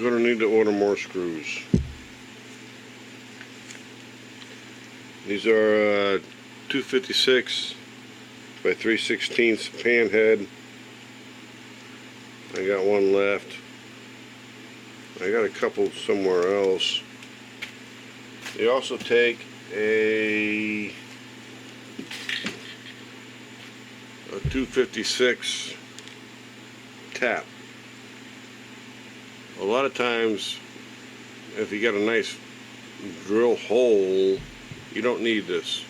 Gonna need to order more screws. These are 256 by 3/16 pan head. I got one left. I got a couple somewhere else. They also take a 256 tap. A lot of times, if you got a nice drill hole, you don't need this.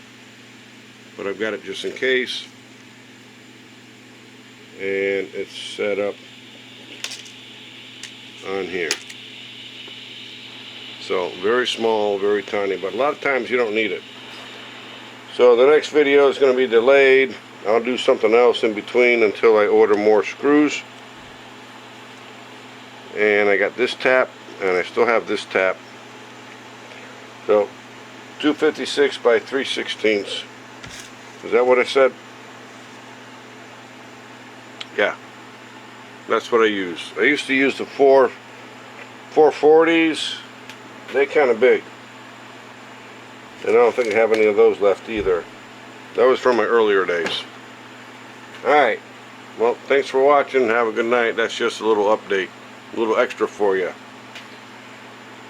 But I've got it just in case. And it's set up on here. So very small, very tiny, but a lot of times you don't need it. So the next video is going to be delayed. I'll do something else in between until I order more screws. And I got this tap, and I still have this tap. So 256 by 3/16. Is that what I said? Yeah, that's what I use. I used to use the 440s. They're kind of big, and I don't think I have any of those left either. That was from my earlier days. Alright, well, thanks for watching. Have a good night. That's just a little update, a little extra for you.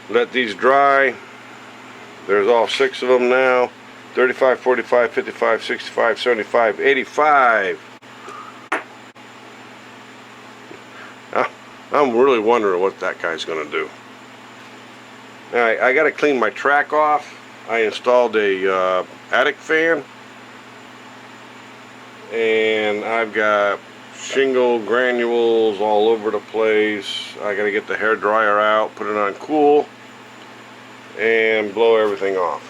Let these dry. There's all 6 of them now. 35, 45, 55, 65, 75, 85. I'm really wondering what that guy's going to do. Alright, I got to clean my track off. I installed a attic fan. And I've got shingle granules all over the place. I got to get the hair dryer out, put it on cool, and blow everything off.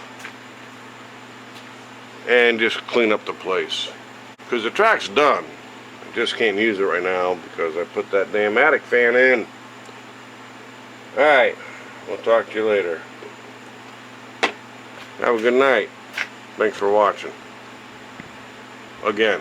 And just clean up the place. Because the track's done. I just can't use it right now because I put that damn attic fan in. Alright, we'll talk to you later. Have a good night. Thanks for watching. Again.